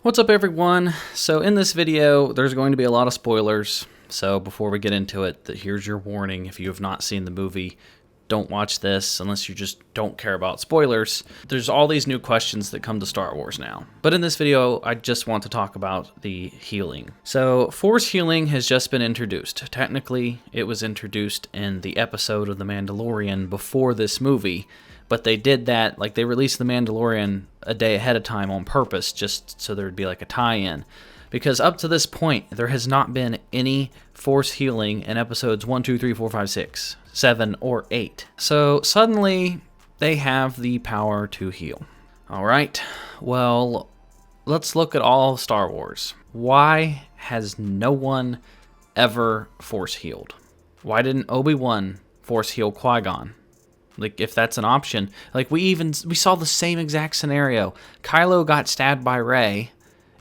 What's up, everyone? So in this video, there's going to be a lot of spoilers. So before we get into it, here's your warning. If you have not seen the movie, don't watch this unless you just don't care about spoilers. There's all these new questions that come to Star Wars now. But in this video, I just want to talk about the healing. So Force healing has just been introduced. Technically, it was introduced in the episode of The Mandalorian before this movie. But they did that, like they released The Mandalorian a day ahead of time on purpose, just so there'd be like a tie-in. Because up to this point, there has not been any Force healing in episodes 1, 2, 3, 4, 5, 6, 7, or 8. So suddenly, they have the power to heal. Alright, well, let's look at all of Star Wars. Why has no one ever Force healed? Why didn't Obi-Wan Force heal Qui-Gon? Like, if that's an option. Like, we saw the same exact scenario. Kylo got stabbed by Rey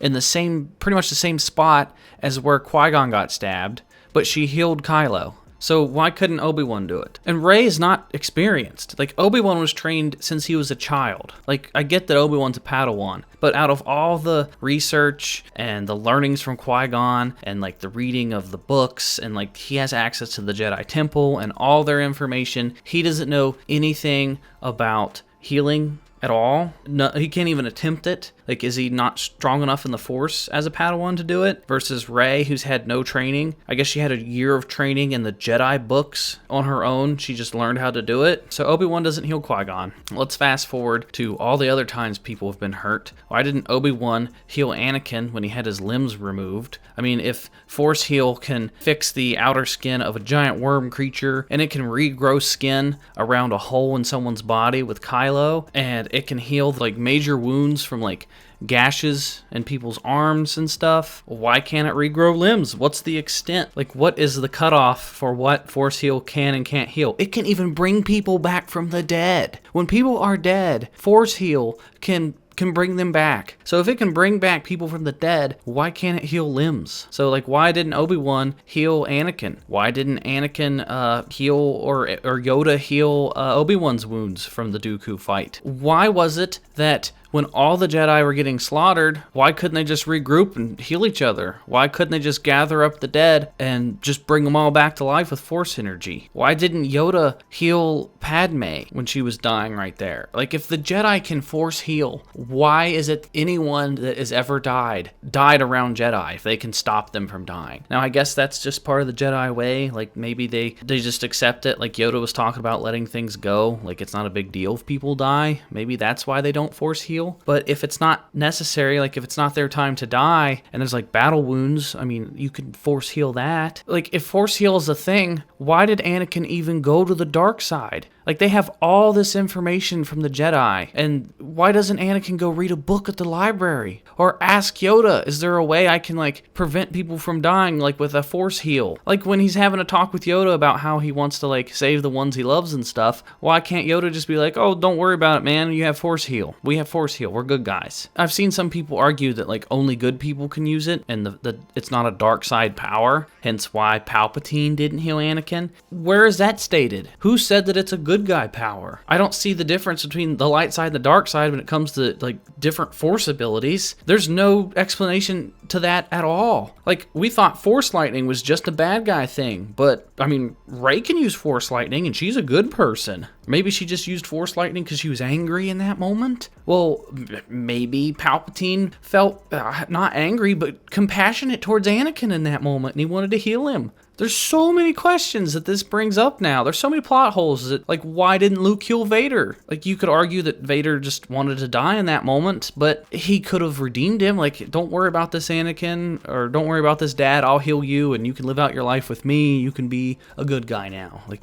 in pretty much the same spot as where Qui-Gon got stabbed, but she healed Kylo. So why couldn't Obi-Wan do it? And Rey is not experienced. Like, Obi-Wan was trained since he was a child. Like, I get that Obi-Wan's a Padawan, but out of all the research and the learnings from Qui-Gon and, like, the reading of the books and, like, he has access to the Jedi Temple and all their information, he doesn't know anything about healing at all. No, he can't even attempt it. Like, is he not strong enough in the Force as a Padawan to do it? Versus Rey, who's had no training. I guess she had a year of training in the Jedi books on her own. She just learned how to do it. So Obi-Wan doesn't heal Qui-Gon. Let's fast forward to all the other times people have been hurt. Why didn't Obi-Wan heal Anakin when he had his limbs removed? I mean, if Force heal can fix the outer skin of a giant worm creature, and it can regrow skin around a hole in someone's body with Kylo, and it can heal like major wounds from like gashes in people's arms and stuff, why can't it regrow limbs? What's the extent? Like, what is the cutoff for what Force heal can and can't heal? It can even bring people back from the dead. When people are dead, Force heal can bring them back. So if it can bring back people from the dead, why can't it heal limbs? So, like, why didn't Obi-Wan heal Anakin? Why didn't Anakin heal or Yoda heal Obi-Wan's wounds from the Dooku fight? Why was it that when all the Jedi were getting slaughtered, why couldn't they just regroup and heal each other? Why couldn't they just gather up the dead and just bring them all back to life with Force energy? Why didn't Yoda heal Padme when she was dying right there? Like, if the Jedi can Force heal, why is it anyone that has ever died around Jedi if they can stop them from dying? Now, I guess that's just part of the Jedi way. Like, maybe they just accept it. Like Yoda was talking about letting things go. Like, it's not a big deal if people die. Maybe that's why they don't Force heal. But if it's not necessary, like if it's not their time to die and there's like battle wounds, I mean, you could Force heal that. Like, if Force heal is a thing, why did Anakin even go to the dark side? Like, they have all this information from the Jedi, and why doesn't Anakin go read a book at the library? Or ask Yoda, is there a way I can, like, prevent people from dying, like, with a Force heal? Like, when he's having a talk with Yoda about how he wants to, like, save the ones he loves and stuff, why can't Yoda just be like, oh, don't worry about it, man, you have Force heal. We have Force heal, we're good guys. I've seen some people argue that, like, only good people can use it, and it's not a dark side power, hence why Palpatine didn't heal Anakin. Where is that stated? Who said that it's a good guy power? I don't see the difference between the light side and the dark side when it comes to like different Force abilities. There's no explanation to that at all. Like, we thought Force lightning was just a bad guy thing, but I mean, Rey can use Force lightning and she's a good person. Maybe she just used Force lightning because she was angry in that moment. Well, maybe Palpatine felt not angry but compassionate towards Anakin in that moment and he wanted to heal him. There's so many questions that this brings up now. There's so many plot holes that, like, why didn't Luke kill Vader? Like, you could argue that Vader just wanted to die in that moment, but he could have redeemed him. Like, don't worry about this, Anakin, or don't worry about this, Dad. I'll heal you, and you can live out your life with me. You can be a good guy now. Like,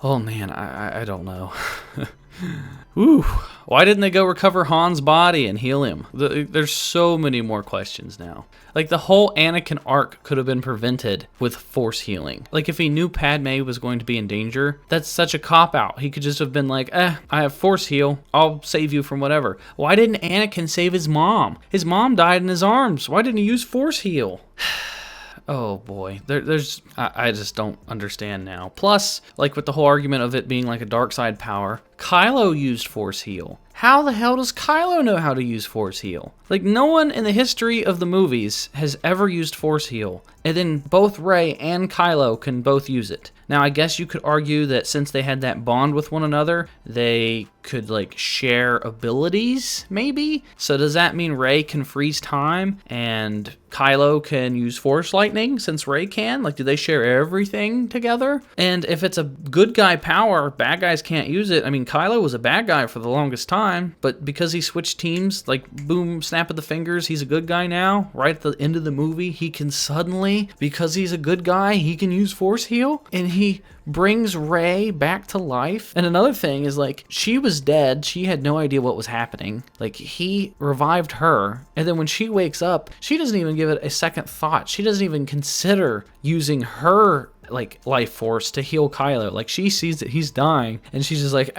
oh man, I don't know. Whew. Why didn't they go recover Han's body and heal him? There's so many more questions now. Like, the whole Anakin arc could have been prevented with Force healing. Like, if he knew Padme was going to be in danger, that's such a cop-out. He could just have been like, I have Force heal. I'll save you from whatever. Why didn't Anakin save his mom? His mom died in his arms. Why didn't he use Force heal? Oh boy, I just don't understand now. Plus, like with the whole argument of it being like a dark side power, Kylo used Force heal. how the hell does Kylo know how to use Force Heal? Like, no one in the history of the movies has ever used Force Heal, and then both Rey and Kylo can both use it. Now, I guess you could argue that since they had that bond with one another, they could, like, share abilities, maybe? So does that mean Rey can freeze time and Kylo can use Force Lightning since Rey can? Like, do they share everything together? And if it's a good guy power, bad guys can't use it. I mean, Kylo was a bad guy for the longest time, but because he switched teams, like, boom, snap of the fingers, he's a good guy now. Right at the end of the movie, he can suddenly, because he's a good guy, he can use Force Heal, and he brings Rey back to life. And another thing is, like, she was dead. She had no idea what was happening. Like, he revived her, and then when she wakes up, she doesn't even give it a second thought. She doesn't even consider using her, like, life force to heal Kylo. Like, she sees that he's dying, and she's just like,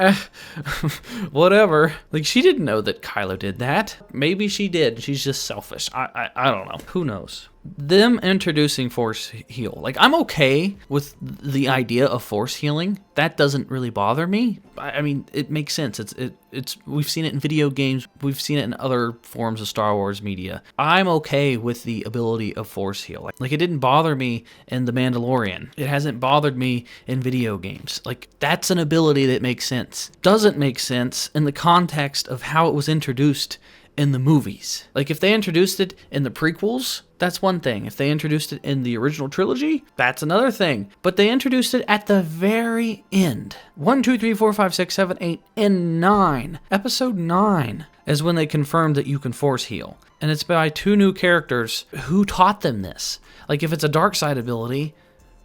whatever. Like, she didn't know that Kylo did that. Maybe she did. She's just selfish. I don't know. Who knows? Them introducing Force Heal. Like, I'm okay with the idea of Force healing. That doesn't really bother me. I mean, it makes sense. It's we've seen it in video games. We've seen it in other forms of Star Wars media. I'm okay with the ability of Force Heal. Like, it didn't bother me in The Mandalorian. It hasn't bothered me in video games. Like, that's an ability that makes sense. Doesn't make sense in the context of how it was introduced in the movies. Like, if they introduced it in the prequels, that's one thing. If they introduced it in the original trilogy, that's another thing. But they introduced it at the very end. 1, 2, 3, 4, 5, 6, 7, 8, and 9. Episode 9 is when they confirmed that you can Force Heal. And it's by 2 new characters who taught them this. Like, if it's a dark side ability,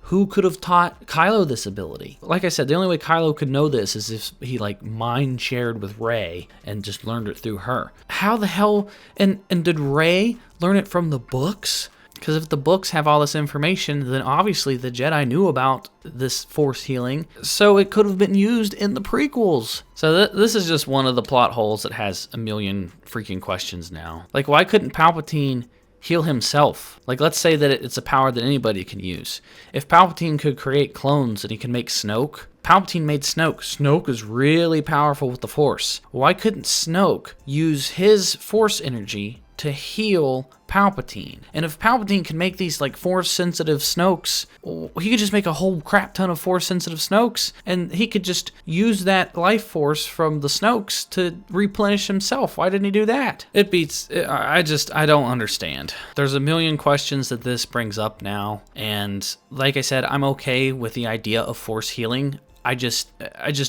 who could have taught Kylo this ability? Like I said, the only way Kylo could know this is if he, like, mind shared with Rey and just learned it through her. How the hell, and did Rey learn it from the books? Because if the books have all this information, then obviously the Jedi knew about this Force healing, so it could have been used in the prequels. So this is just one of the plot holes that has a million freaking questions now. Like, why couldn't Palpatine heal himself? Like, let's say that it's a power that anybody can use. If Palpatine could create clones and he can make Snoke, Palpatine made Snoke. Snoke is really powerful with the Force. Why couldn't Snoke use his Force energy to heal Palpatine? And if Palpatine can make these, like, Force-sensitive Snokes, he could just make a whole crap ton of Force-sensitive Snokes, and he could just use that life force from the Snokes to replenish himself. Why didn't he do that? It beats... I don't understand. There's a million questions that this brings up now, and like I said, I'm okay with the idea of Force healing. I just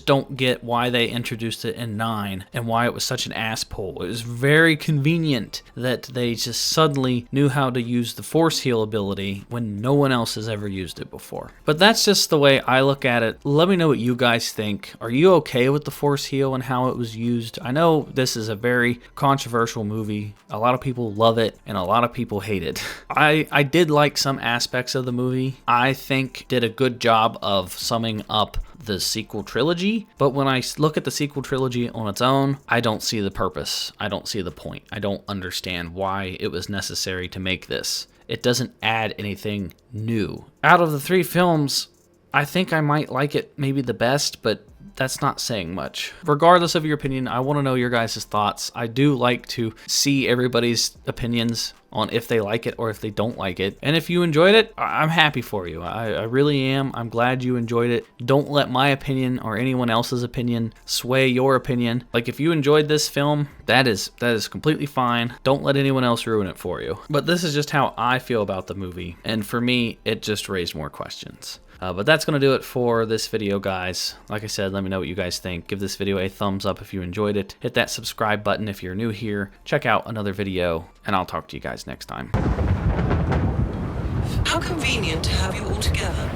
don't get why they introduced it in 9 and why it was such an ass pull. It was very convenient that they just suddenly knew how to use the Force Heal ability when no one else has ever used it before. But that's just the way I look at it. Let me know what you guys think. Are you okay with the Force Heal and how it was used? I know this is a very controversial movie. A lot of people love it and a lot of people hate it. I did like some aspects of the movie. I think did a good job of summing up the sequel trilogy, but when I look at the sequel trilogy on its own, I don't see the purpose. I don't see the point. I don't understand why it was necessary to make this. It doesn't add anything new. Out of the 3 films, I think I might like it maybe the best, but that's not saying much. Regardless of your opinion, I want to know your guys' thoughts. I do like to see everybody's opinions on if they like it or if they don't like it. And if you enjoyed it, I'm happy for you. I really am. I'm glad you enjoyed it. Don't let my opinion or anyone else's opinion sway your opinion. Like, if you enjoyed this film, that is completely fine. Don't let anyone else ruin it for you. But this is just how I feel about the movie. And for me, it just raised more questions. But that's going to do it for this video, guys. Like I said, let me know what you guys think. Give this video a thumbs up if you enjoyed it. Hit that subscribe button if you're new here. Check out another video, and I'll talk to you guys next time. How convenient to have you all together.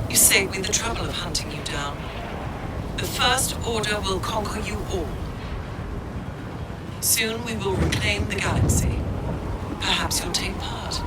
You saved me the trouble of hunting you down. The First Order will conquer you all. Soon we will reclaim the galaxy. Perhaps you'll take part.